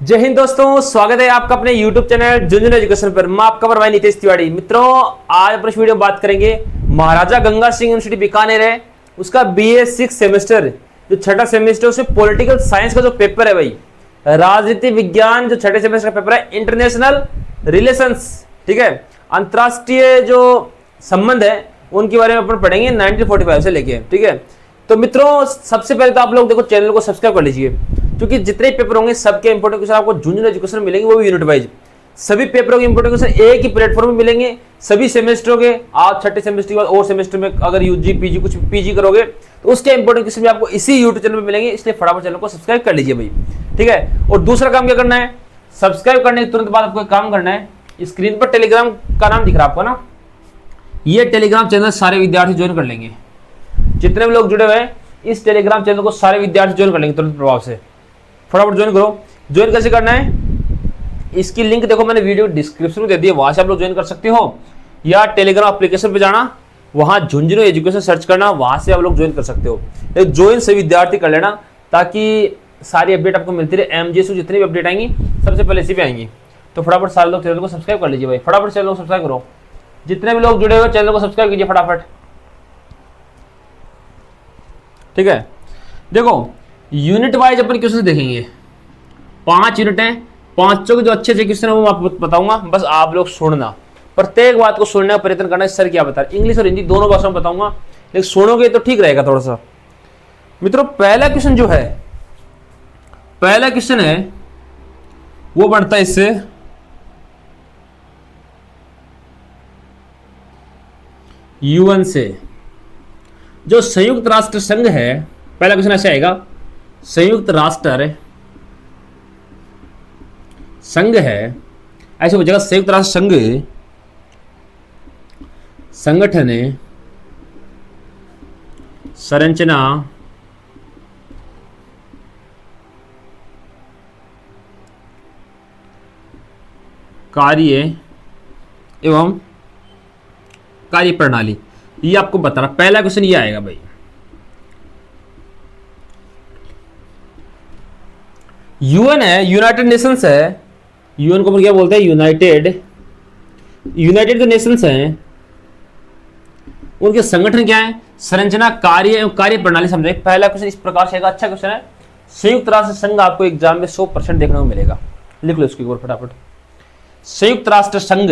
जय हिंद दोस्तों, स्वागत है आपका अपने YouTube चैनल झुनझुन एजुकेशन पर। मैं आपका भाई नितेश तिवारी। मित्रों, आज अपने इस वीडियो में बात करेंगे महाराजा गंगा सिंह यूनिवर्सिटी बीकानेर है, उसका BA 6 सेमेस्टर जो छठा सेमेस्टर, उसमें पॉलिटिकल साइंस का जो पेपर है भाई, राजनीति विज्ञान जो छठे सेमेस्टर का पेपर है, इंटरनेशनल रिलेशंस, ठीक है, अंतरराष्ट्रीय जो संबंध है उनके बारे में अपन पढ़ेंगे 1945 से लेके, ठीक है। तो मित्रों, सबसे पहले तो आप लोग देखो चैनल को सब्सक्राइब कर लीजिए, क्योंकि जितने पेपर होंगे सबके इंपोर्टेंट क्वेश्चन आपको झुनझुन एजुकेशन मिलेंगे, वो भी यूनिट वाइज। सभी पेपरों के इंपोर्टेंट क्वेश्चन एक ही प्लेटफॉर्म में मिलेंगे, सभी सेमेस्टरों के। आप छठे सेमेस्टर के बाद और सेमेस्टर में अगर यूजी पीजी कुछ पीजी करोगे तो उसके इंपोर्टेंट क्वेश्चन भी आपको इसी यूट्यूब चैनल में मिलेंगे, इसलिए फटाफट चैनल को सब्सक्राइब कर लीजिए भाई, ठीक है। और दूसरा काम क्या करना है, सब्सक्राइब करने के तुरंत बाद आपको एक काम करना है, स्क्रीन पर टेलीग्राम का नाम दिख रहा है आपको ना, ये टेलीग्राम चैनल सारे विद्यार्थी ज्वाइन कर लेंगे। जितने भी लोग जुड़े हुए हैं इस टेलीग्राम चैनल को सारे विद्यार्थी ज्वाइन कर लेंगे तुरंत प्रभाव से। फटाफट ज्वाइन करो। ज्वाइन कैसे करना है, इसकी लिंक देखो मैंने वीडियो डिस्क्रिप्शन में दे दी है, वहां से आप लोग ज्वाइन कर सकते हो, या टेलीग्राम एप्लीकेशन पे जाना, वहां झुनझुन एजुकेशन सर्च करना, वहां से आप लोग ज्वाइन कर सकते हो। ज्वाइन से विद्यार्थी कर लेना ताकि सारी अपडेट आपको मिलती रहे। MGSU जितनी भी अपडेट आएंगी सबसे पहले इसी पे आएंगी। तो फटाफट सारे लोग चैनल को सब्सक्राइब कर लीजिए भाई, फटाफट चैनल को सब्सक्राइब करो। जितने भी लोग जुड़े हुए चैनल को सब्सक्राइब कीजिए फटाफट, ठीक है। देखो यूनिट वाइज अपन क्वेश्चन देखेंगे, 5 यूनिट हैं, पांचों के जो अच्छे अच्छे क्वेश्चन है वो मैं आपको बताऊंगा, बस आप लोग सुनना, प्रत्येक बात को सुनने का प्रयत्न करना। सर क्या बता रहे, इंग्लिश और हिंदी दोनों भाषा में बताऊंगा, लेकिन सुनोगे तो ठीक रहेगा थोड़ा सा। मित्रों, पहला क्वेश्चन जो है, पहला क्वेश्चन है वो बनता है इससे, UN से जो संयुक्त राष्ट्र संघ है, पहला क्वेश्चन ऐसे आएगा, संयुक्त राष्ट्र संघ है, ऐसे हो जाएगा संयुक्त राष्ट्र संघ संगठन संरचना कार्य एवं कार्य प्रणाली, ये आपको बता रहा। पहला क्वेश्चन ये आएगा भाई, UN है, यूनाइटेड नेशंस है, UN को क्या बोलते हैं, यूनाइटेड जो नेशंस हैं उनके संगठन क्या है, संरचना कार्य एवं कार्य प्रणाली समझे। पहला क्वेश्चन इस प्रकार से आएगा, अच्छा क्वेश्चन है। संयुक्त राष्ट्र संघ आपको एग्जाम में 100% देखने को मिलेगा, लिख लो इसकी ओर फटाफट। संयुक्त राष्ट्र संघ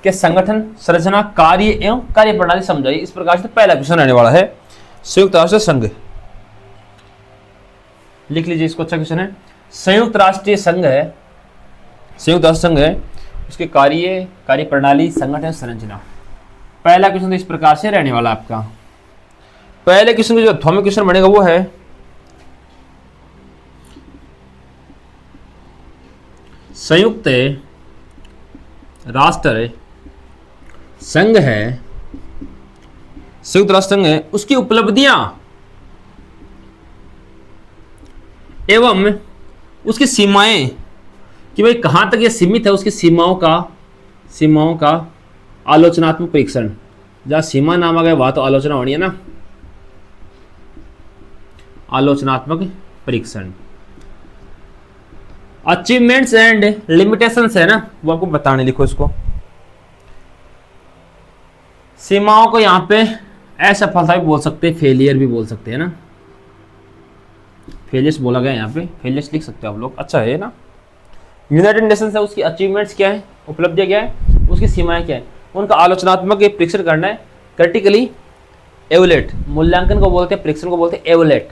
के संगठन संरचना कार्य एवं कार्य प्रणाली समझाइए, इस प्रकार से पहला क्वेश्चन आने वाला है। संयुक्त राष्ट्र संघ लिख लीजिए इसको, अच्छा क्वेश्चन है। संयुक्त राष्ट्रीय संघ है, संयुक्त राष्ट्र संघ है, उसके कार्य प्रणाली संगठन संरचना। पहला क्वेश्चन तो इस प्रकार से रहने वाला आपका। पहले क्वेश्चन का जो अथवा क्वेश्चन बनेगा वो है, संयुक्त राष्ट्र संघ है, संयुक्त राष्ट्र संघ है, उसकी उपलब्धियां एवं उसकी सीमाएं, कि भाई कहां तक ये सीमित है, उसकी सीमाओं का आलोचनात्मक परीक्षण। जहां सीमा नाम आ गया वहां तो आलोचना होनी है ना, आलोचनात्मक परीक्षण। अचीवमेंट्स एंड लिमिटेशंस है ना, वो आपको बताने, लिखो इसको। सीमाओं को यहां पे असफलता भी बोल सकते हैं, फेलियर भी बोल सकते हैं ना, फेलियर्स बोला गया यहाँ पे, फेलियर्स लिख सकते हो आप लोग, अच्छा है ना। यूनाइटेड नेशंस है, उसकी अचीवमेंट्स क्या है, उपलब्धियां क्या है, उसकी सीमाएं क्या है, उनका आलोचनात्मक परीक्षण करना है। क्रिटिकली एवलेट, मूल्यांकन को बोलते हैं, परीक्षण को बोलते हैं एवलेट,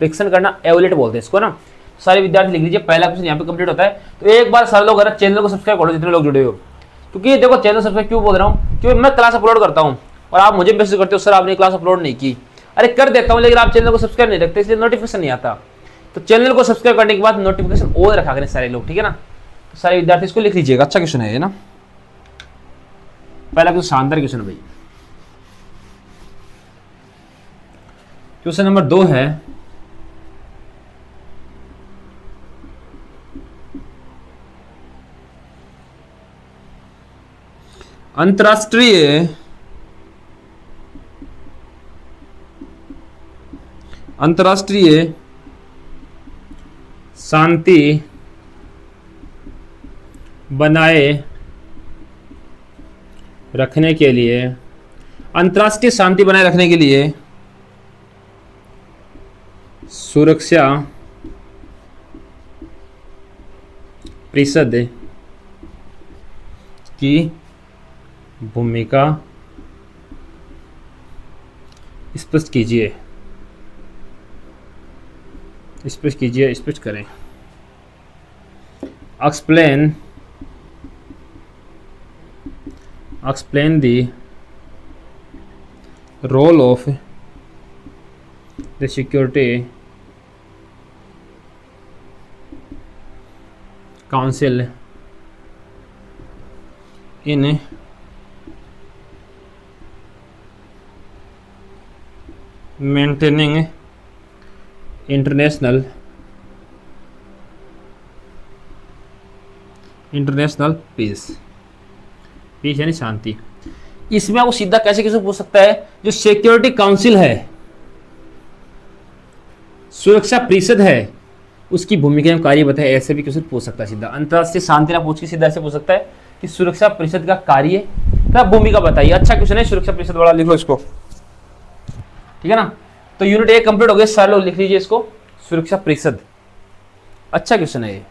परीक्षण करना एवलेट बोलते हैं इसको ना। सारे विद्यार्थी लिख लीजिए, पहला क्वेश्चन यहाँ पे कंप्लीट होता है। तो एक बार सारे लोग चैनल को सब्सक्राइब करो जितने लोग जुड़े हो, क्योंकि देखो चैनल सब्सक्राइब क्यों बोल रहा हूँ, क्योंकि मैं क्लास अपलोड करता हूँ और आप मुझे मैसेज करते हो सर आपने क्लास अपलोड नहीं की। अरे कर देता हूँ, लेकिन आप चैनल को सब्सक्राइब नहीं रखते, इसलिए नोटिफिकेशन नहीं आता। तो चैनल को सब्सक्राइब करने के बाद नोटिफिकेशन ऑन रखा करें सारे लोग, ठीक है ना। तो सारे विद्यार्थी इसको लिख लीजिएगा, अच्छा क्वेश्चन है ये ना। पहला क्वेश्चन शानदार क्वेश्चन भाई। क्वेश्चन नंबर 2 है, अंतरराष्ट्रीय शांति बनाए रखने के लिए, अंतर्राष्ट्रीय शांति बनाए रखने के लिए सुरक्षा परिषद की भूमिका स्पष्ट कीजिए, स्पष्ट करें। Explain the role of the security council in maintaining international peace यानी शांति। इसमें आपको सीधा कैसे पूछ सकता है, जो सिक्योरिटी काउंसिल है, सुरक्षा परिषद है, उसकी भूमिका एवं कार्य बताए, ऐसे भी क्वेश्चन पूछ सकता है सीधा। अंतर्राष्ट्रीय शांति ना पूछ के सीधा ऐसे पूछ सकता है कि सुरक्षा परिषद का कार्य तथा भूमिका बताइए। अच्छा क्वेश्चन है, सुरक्षा परिषद वाला लिखो इसको, ठीक है ना। तो यूनिट 1 कंप्लीट हो गया, सारे लोग लिख लीजिए इसको, सुरक्षा परिषद। अच्छा क्वेश्चन है ये,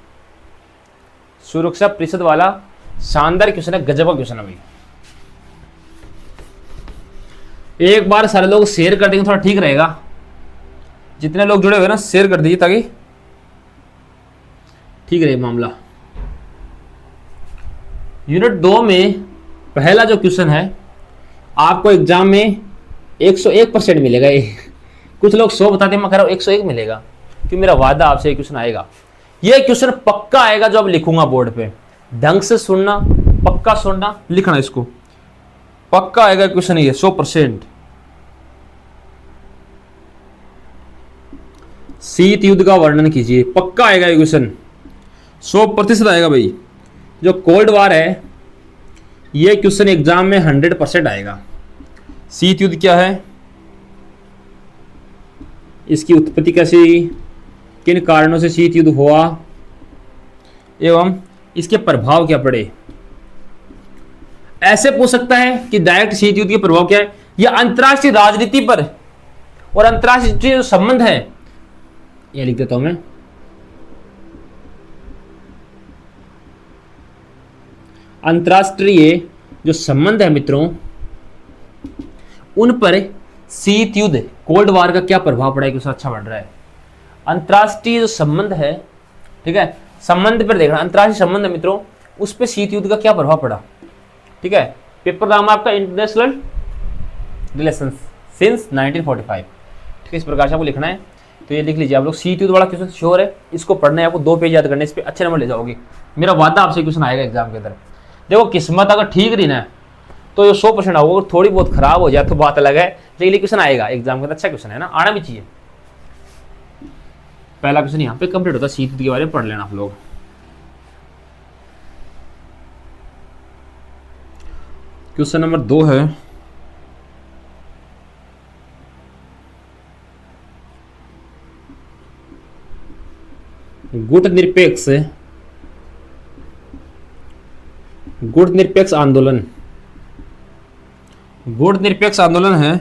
सुरक्षा परिषद वाला शानदार क्वेश्चन है, गजब का क्वेश्चन है भाई। एक बार सारे लोग शेयर कर देंगे थोड़ा ठीक रहेगा, जितने लोग जुड़े हुए ना शेयर कर दीजिए ताकि ठीक रहे मामला। यूनिट 2 में पहला जो क्वेश्चन है आपको एग्जाम में 101% मिलेगा। कुछ लोग 100 बताते हैं, मैं कह रहा हूं 101 मिलेगा, क्योंकि मेरा वादा आपसे एक क्वेश्चन आएगा। ये क्वेश्चन पक्का आएगा जो अब लिखूंगा बोर्ड पे, ढंग से सुनना, पक्का सुनना, लिखना इसको, पक्का आएगा क्वेश्चन ये 100%। शीत युद्ध का वर्णन कीजिए, पक्का आएगा ये क्वेश्चन, 100% आएगा भाई। जो कोल्ड वार है ये क्वेश्चन एग्जाम में 100% आएगा। शीत युद्ध क्या है, इसकी उत्पत्ति कैसी, किन कारणों से शीत युद्ध हुआ एवं इसके प्रभाव क्या पड़े, ऐसे पूछ सकता है कि डायरेक्ट शीत युद्ध के प्रभाव क्या है, या अंतर्राष्ट्रीय राजनीति पर और अंतर्राष्ट्रीय जो संबंध है, ये लिख देता हूं मैं, अंतर्राष्ट्रीय जो संबंध है मित्रों, उन पर शीत युद्ध कोल्ड वार का क्या प्रभाव पड़ा है, क्योंकि अच्छा बढ़ रहा है। अंतर्राष्ट्रीय जो संबंध है, ठीक है, संबंध पर देखना, अंतर्राष्ट्रीय संबंध है मित्रों, उस पर शीत युद्ध का क्या प्रभाव पड़ा, ठीक है। पेपर नाम आपका इंटरनेशनल रिलेशंस सिंस 1945, ठीक है, इस प्रकार से आपको लिखना है। तो ये लिख लीजिए आप लोग, शीत युद्ध वाला क्वेश्चन श्योर है, इसको पढ़ना है आपको, 2 पेज याद करने, इस पर अच्छे नंबर ले जाओगे, मेरा वादा आपसे क्वेश्चन आएगा एग्जाम के अंदर। देखो किस्मत अगर ठीक रही ना तो ये 100% आओगे, अगर थोड़ी बहुत खराब हो जाए तो बात अलग है, लेकिन क्वेश्चन आएगा एग्जाम के अंदर, अच्छा क्वेश्चन है ना, आना भी चाहिए। पहला क्वेश्चन यहाँ पे कंप्लीट होता है, शीत युद्ध के बारे में पढ़ लेना आप लोग। क्वेश्चन नंबर 2 है, गुट निरपेक्ष आंदोलन, गुट निरपेक्ष आंदोलन है,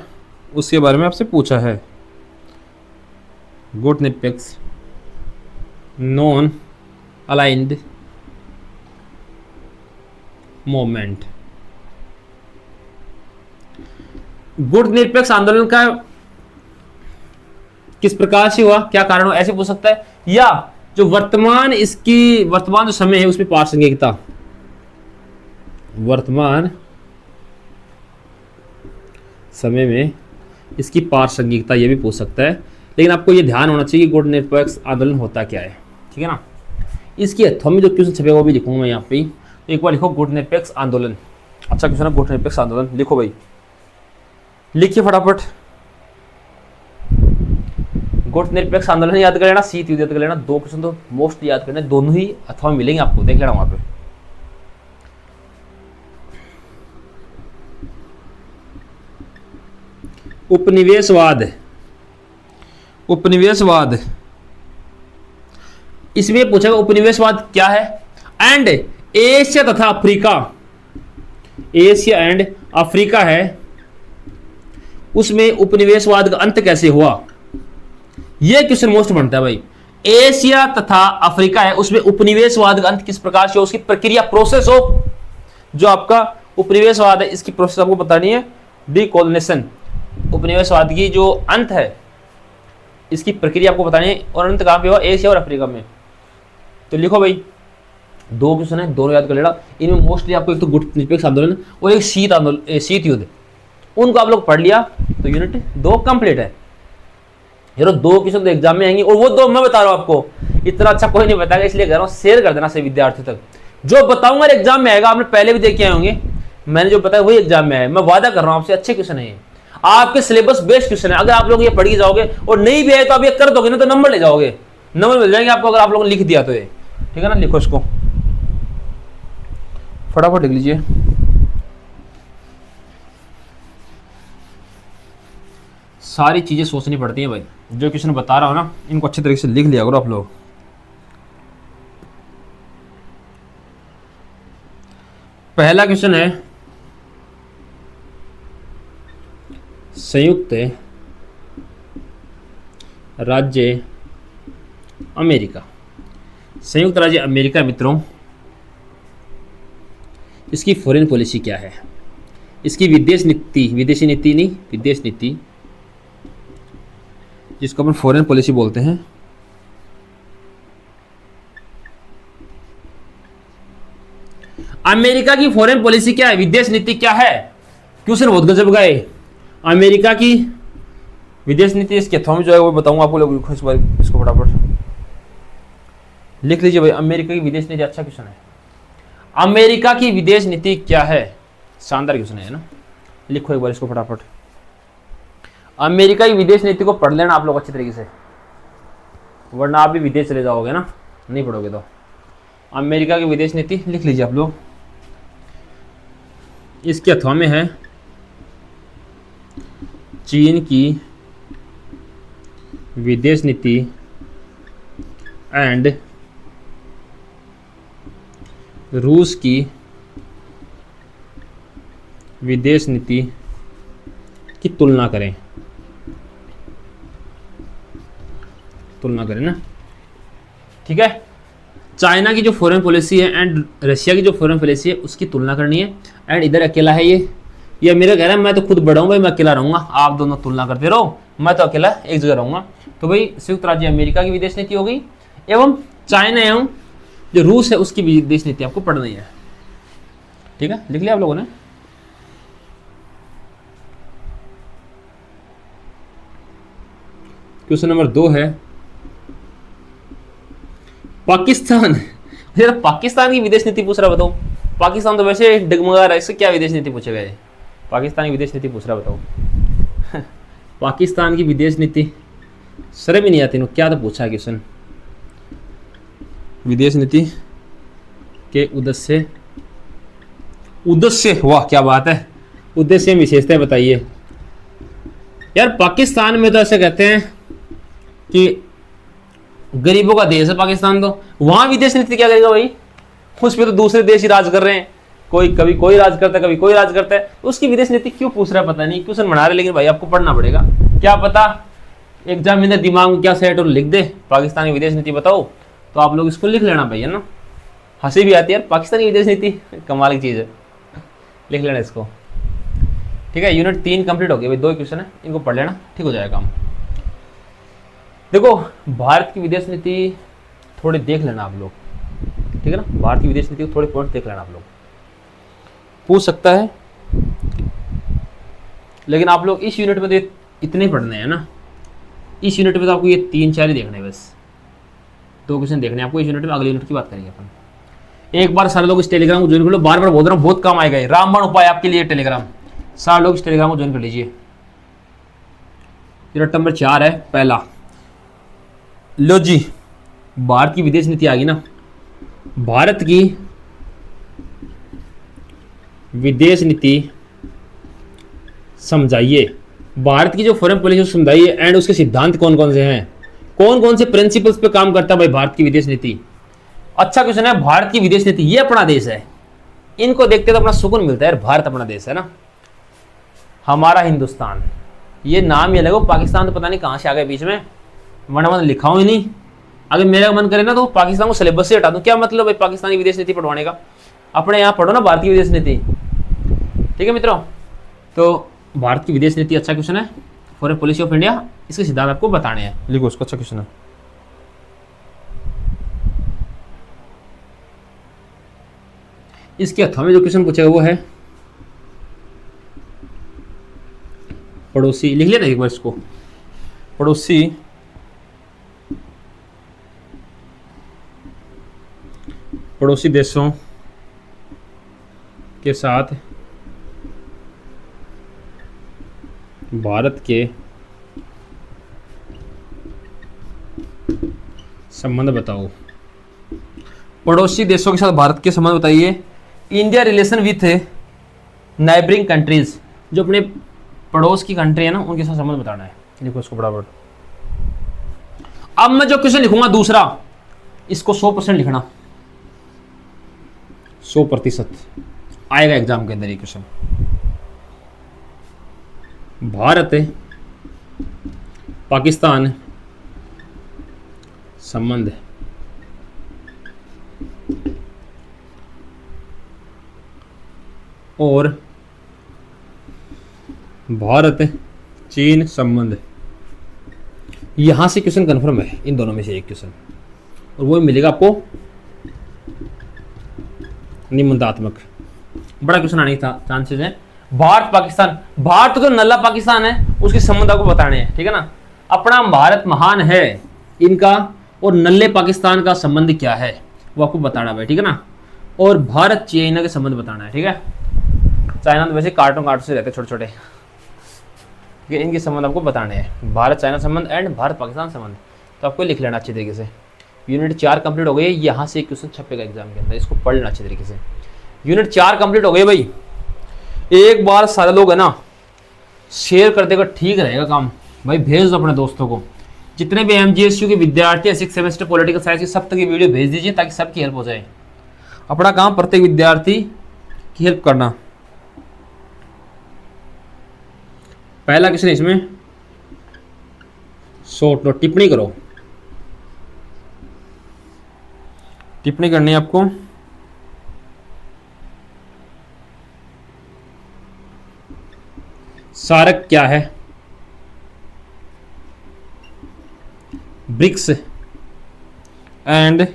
उसके बारे में आपसे पूछा है। गुट निरपेक्ष नॉन अलाइंड मूवमेंट, गुट निरपेक्ष आंदोलन का किस प्रकार से हुआ, क्या कारण हुआ, ऐसे पूछ सकता है। या जो वर्तमान जो समय है उसमें प्रासंगिकता, वर्तमान समय में इसकी प्रासंगिकता, ये भी पूछ सकता है। लेकिन आपको ये ध्यान होना चाहिए कि गुट निरपेक्ष आंदोलन होता क्या है, ठीक है ना। इसकी अथवा में जो क्वेश्चन छपे वो भी लिखूंगा मैं यहाँ पे, तो एक बार लिखो गुट निरपेक्ष आंदोलन, अच्छा क्वेश्चन है, गुट निरपेक्ष आंदोलन लिखो भाई, लिखिए फटाफट। गुट निरपेक्ष आंदोलन याद कर लेना, शीत युद्ध याद कर लेना, 2 क्वेश्चन तो मोस्ट याद करना, दोनों ही अथवा में मिलेंगे आपको, देख लेना वहां पे। उपनिवेशवाद, इसमें पूछेगा उपनिवेशवाद क्या है, एंड एशिया तथा अफ्रीका, एशिया एंड अफ्रीका है, उसमें उपनिवेशवाद का अंत कैसे हुआ? यह क्वेश्चन मोस्ट बनता है भाई। एशिया तथा अफ्रीका है, उसमें उपनिवेशवाद का अंत किस प्रकार से, उसकी प्रक्रिया, प्रोसेस ऑफ, जो आपका उपनिवेशवाद है इसकी प्रोसेस आपको बतानी है। डीकोलोनाइजेशन, उपनिवेशवाद की जो अंत है इसकी प्रक्रिया आपको बतानी है, और अंत कहां पे हुआ? एशिया और अफ्रीका में। तो लिखो भाई, दो क्वेश्चन है, दोनों याद कर लेना। इनमें मोस्टली आपको एक तो गुट निरपेक्ष आंदोलन और एक शीत आंदोलन, शीत युद्ध, उनको आप लोग पढ़ लिया तो यूनिट 2 कंप्लीट है। यार 2 क्वेश्चन तो एग्जाम में आएंगे, और वो 2 मैं बता रहा हूं आपको, इतना अच्छा कोई नहीं बताएगा, इसलिए कह रहा हूं शेयर कर देना सभी विद्यार्थियों तक। जो बताऊंगा एग्जाम में आएगा, आपने पहले भी देख के आए होंगे, मैंने जो बताया वही एग्जाम में आया, मैं वादा कर रहा हूं आपसे, अच्छे क्वेश्चन है ये, आपके सिलेबस बेस्ड क्वेश्चन है। अगर आप लोग ये पढ़ के जाओगे और नहीं भी आए तो आप ये कर दोगे ना, तो नंबर ले जाओगे, नंबर मिल जाएंगे आपको, अगर आप लोगों ने लिख दिया तो ये, ठीक है ना। लिखो इसको, फटाफट लिख लीजिए। सारी चीजें सोचनी पड़ती हैं भाई, जो क्वेश्चन बता रहा हूं ना, इनको अच्छे तरीके से लिख लिया करो आप लोग। पहला क्वेश्चन है, संयुक्त राज्य अमेरिका, संयुक्त राज्य अमेरिका मित्रों, इसकी फॉरेन पॉलिसी क्या है? इसकी विदेश नीति, विदेशी नीति नहीं, विदेश नीति, जिसको अपन फॉरेन पॉलिसी बोलते हैं, अमेरिका की फॉरेन पॉलिसी क्या है, विदेश नीति क्या है? क्वेश्चन बहुत गजब का है। अमेरिका की विदेश नीति इसके थॉम जो है वो बताऊंगा आपको लोग, इस बार इसको फटाफट लिख लीजिए भाई। अमेरिका की विदेश नीति, अच्छा क्वेश्चन है। अमेरिका की विदेश नीति क्या है? शानदार क्वेश्चन है ना, लिखो एक बार इसको फटाफट। अमेरिका की विदेश नीति को पढ़ लेना आप लोग अच्छी तरीके से, वरना आप भी विदेश चले जाओगे ना, नहीं पढ़ोगे तो। अमेरिका की विदेश नीति लिख लीजिए आप लोग, इसके अथवा में है चीन की विदेश नीति एंड रूस की विदेश नीति की तुलना करें, तुलना करें ना, ठीक है। चाइना की जो फॉरेन पॉलिसी है एंड रशिया की जो फॉरेन पॉलिसी है उसकी तुलना करनी है। एंड इधर अकेला है ये मेरा कह रहा है मैं तो खुद बड़ा हूँ भाई, मैं अकेला रहूँगा, आप दोनों तुलना करते रहो, मैं तो अकेला एक जगह रहूँगा। तो भाई संयुक्त राज्य अमेरिका की विदेश नीति हो गई, एवं चाइना एवं जो रूस है उसकी विदेश नीति आपको पढ़नी है, ठीक है। लिख लिया आप लोगों ने? क्वेश्चन नंबर 2 है पाकिस्तान। यार पाकिस्तान की विदेश नीति पूछ रहा, बताओ। पाकिस्तान तो वैसे डगमगा रहा है, इससे क्या विदेश नीति पूछेगा ये? पाकिस्तान की विदेश नीति पूछ रहा, बताओ। पाकिस्तान की विदेश नीति, शर्म ही नहीं आती ना, क्या तो पूछा है क्वेश्चन। विदेश नीति के उद्देश्य, वाह क्या बात है, उद्देश्य विशेषताएं बताइए। यार पाकिस्तान में तो ऐसे कहते हैं कि गरीबों का देश है पाकिस्तान, तो वहां विदेश नीति क्या करेगा भाई? उस पर तो दूसरे देश ही राज कर रहे हैं, कोई कभी कोई राज करता है, कभी कोई राज करता है, उसकी विदेश नीति क्यों पूछ रहा है पता नहीं, क्वेश्चन बना रहे, लेकिन भाई आपको पढ़ना पड़ेगा। क्या पता एग्जामिनर दिमाग में क्या सेट और लिख दे पाकिस्तान की विदेश नीति बताओ, तो आप लोग इसको लिख लेना भाई, है ना। हंसी भी आती है यार, पाकिस्तान की विदेश नीति कमाल की चीज़ है, लिख लेना इसको, ठीक है। यूनिट 3 कंप्लीट हो गई भाई, 2 क्वेश्चन है, इनको पढ़ लेना, ठीक हो जाएगा काम। देखो भारत की विदेश नीति थोड़ी देख लेना आप लोग, ठीक है ना। भारत की विदेश नीति को थोड़े पॉइंट देख लेना आप लोग, पूछ सकता है, लेकिन आप लोग इस यूनिट में तो इतने पढ़ने हैं ना, इस यूनिट में तो आपको ये 3-4 ही देखने हैं, बस 2 क्वेश्चन देखने हैं आपको इस यूनिट में। अगले यूनिट की बात करेंगे अपन। एक बार सारे लोग इस टेलीग्राम को ज्वाइन कर लो, बार बार बोल रहा हूँ, बहुत काम आएगा ये रामबाण उपाय आपके लिए टेलीग्राम, सारे लोग इस टेलीग्राम को ज्वाइन कर लीजिए। यूनिट नंबर 4 है पहला, लो जी, भारत की विदेश नीति आ गई ना। भारत की विदेश नीति समझाइए, भारत की जो फॉरेन पॉलिसी समझाइए, एंड उसके सिद्धांत कौन कौन से हैं, कौन कौन से प्रिंसिपल्स पे काम करता है भाई भारत की विदेश नीति, अच्छा क्वेश्चन है, भारत की विदेश नीति, ये अपना देश है, इनको देखते तो अपना सुकून मिलता है यार, भारत अपना देश है ना, हमारा हिंदुस्तान, ये नाम ही अलग है, पाकिस्तान तो पता नहीं कहाँ से आ गए बीच में, मन लिखा हूँ ही नहीं। अगर मेरा मन करे ना तो पाकिस्तान को सिलेबस से हटा दूं, क्या मतलब है पाकिस्तानी विदेश नीति पढ़वाने का, अपने यहाँ पढ़ो ना भारतीय विदेश नीति। ठीक है मित्रों, तो भारत की विदेश नीति अच्छा क्वेश्चन है, फॉरेन पॉलिसी ऑफ इंडिया, इसके सिद्धांत आपको बताने हैं, लिखो उसको, अच्छा क्वेश्चन है। इसके अथवा में जो क्वेश्चन पूछेगा वो है पड़ोसी, लिख लिया ना एक बार इसको, पड़ोसी देशों के साथ भारत के संबंध बताओ। पड़ोसी देशों के साथ भारत के संबंध बताइए। India relation with neighbouring countries, जो अपने पड़ोस की कंट्री है ना, उनके साथ संबंध बताना है, लिखो उसको बराबर। अब मैं जो क्वेश्चन लिखूंगा दूसरा, इसको 100% लिखना, 100% आएगा एग्जाम के अंदर ये क्वेश्चन। भारत पाकिस्तान संबंध और भारत चीन संबंध, यहां से क्वेश्चन कंफर्म है, इन दोनों में से एक क्वेश्चन, और वो मिलेगा आपको निबंधात्मक, बड़ा क्वेश्चन आने का चांसेस है। भारत पाकिस्तान, भारत तो नल्ला पाकिस्तान है, उसके संबंध आपको बताने हैं, ठीक है ना। अपना भारत महान है इनका, और नल्ले पाकिस्तान का संबंध क्या है वो आपको बताना है, ठीक है ना। और भारत चाइना के संबंध बताना है, ठीक है। चाइना तो वैसे कार्टून से रहते छोटे छोटे, ठीक है, इनके संबंध आपको बताने हैं, भारत चाइना संबंध एंड भारत पाकिस्तान संबंध, तो आपको लिख लेना अच्छी तरीके से। यूनिट 4 कंप्लीट हो गई, यहाँ से एक क्वेश्चन छपेगा एग्जाम के अंदर, इसको पढ़ लेना अच्छी तरीके से। यूनिट 4 कंप्लीट हो गई भाई, एक बार सारे लोग है ना शेयर कर देगा, ठीक रहेगा काम भाई, भेज दो अपने दोस्तों को, जितने भी MGSU के विद्यार्थी हैं 6 सेमेस्टर पॉलिटिकल साइंस की, सब तक ये वीडियो भेज दीजिए ताकि सबकी हेल्प हो जाए। अपना काम प्रत्येक विद्यार्थी की हेल्प करना। पहला क्वेश्चन इसमें शॉर्ट नोट, टिप्पणी करो, टिप्पणी करनी है आपको। सार्क क्या है? ब्रिक्स एंड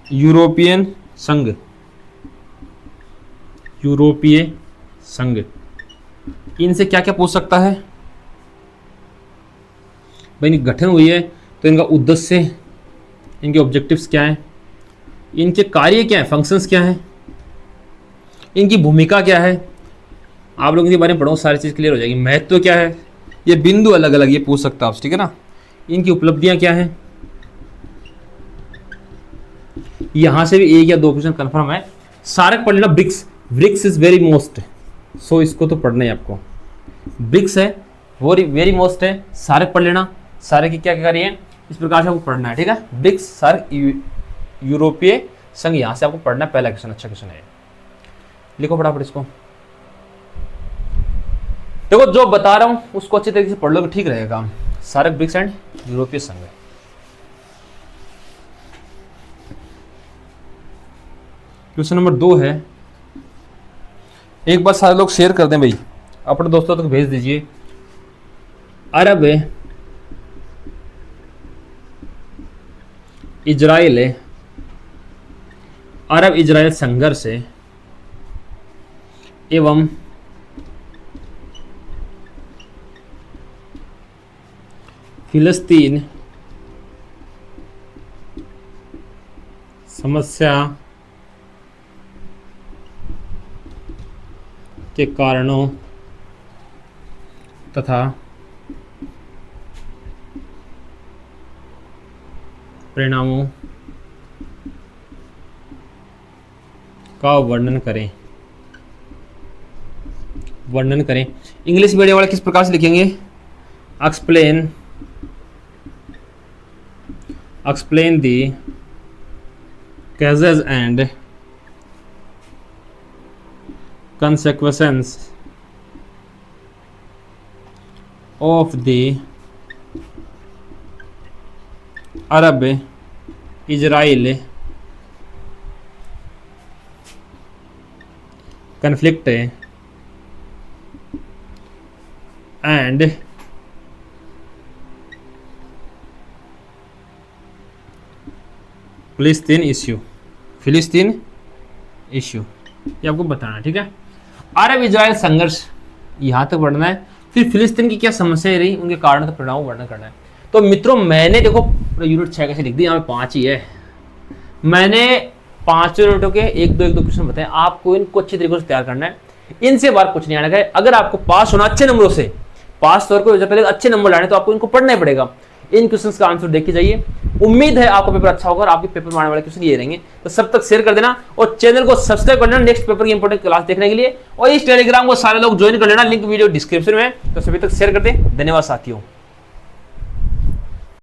यूरोपियन संघ, यूरोपीय संघ, इनसे क्या क्या पूछ सकता है भाई? गठन हुई है तो इनका उद्देश्य, इनके ऑब्जेक्टिव्स क्या हैं, इनके कार्य क्या है, फंक्शंस क्या हैं, इनकी भूमिका क्या है, आप लोग इनके बारे में पढ़ो, सारी चीज़ क्लियर हो जाएगी। महत्व क्या है, ये बिंदु अलग अलग ये पूछ सकता है आपसे, ठीक है ना। इनकी उपलब्धियां क्या हैं, यहां से भी एक या 2 क्वेश्चन कंफर्म है। सार्क पढ़ लेना, BRICS, BRICS is very most, so इसको तो पढ़ना है आपको, ब्रिक्स है वो वेरी मोस्ट है। सार्क पढ़ लेना, सार्क की क्या क्या कार्य है, इस प्रकार से आपको पढ़ना है, ठीक है। ब्रिक्स, सार्क, यूरोपीय संघ, यहां से आपको पढ़ना है। पहला क्वेश्चन अच्छा क्वेश्चन है, लिखो फटाफट इसको। देखो जो बता रहा हूं उसको अच्छी तरीके से पढ़ लो, ठीक रहेगा काम। सार्क, ब्रिक्स एंड यूरोपीय संघ। क्वेश्चन नंबर 2 है, एक बार सारे लोग शेयर कर दें भाई, अपने दोस्तों तक भेज दीजिए। अरब इजराइल, अरब इजराइल संघर्ष एवं फिलिस्तीन समस्या के कारणों तथा परिणामों का वर्णन करें, वर्णन करें। इंग्लिश मीडियम वाले किस प्रकार से लिखेंगे? Explain the causes and consequences of the Arab-Israel conflict and फिलिस्तीन इश्यू ये आपको बताना है, ठीक है। अरब इजराइल संघर्ष यहां तक बढ़ना है, फिर फिलिस्तीन की क्या समस्या रही, उनके कारण का परिणाम वर्णन करना है। तो मित्रों मैंने देखो यूनिट 6 कैसे लिख दी, यहाँ पे 5 ही है। मैंने 5 यूनिटों के एक दो क्वेश्चन बताए, आपको इनको अच्छी तरीके से तैयार करना है, इनसे बार कुछ नहीं आना है। अगर आपको पास होना अच्छे नंबरों से, पास तौर पर पहले अच्छे नंबर लाने तो आपको इनको पढ़ना ही पड़ेगा। इन क्वेश्चंस का आंसर देख के जाइए, उम्मीद है आपका पेपर अच्छा होगा और आपके पेपर में आने वाले क्वेश्चन ये रहेंगे। तो सब तक शेयर कर देना और चैनल को सब्सक्राइब कर लेना नेक्स्ट पेपर की इंपॉर्टेंट क्लास देखने के लिए, और इस टेलीग्राम को सारे लोग ज्वाइन कर लेना, लिंक वीडियो डिस्क्रिप्शन में। तो सभी तक शेयर कर दे। धन्यवाद साथियों।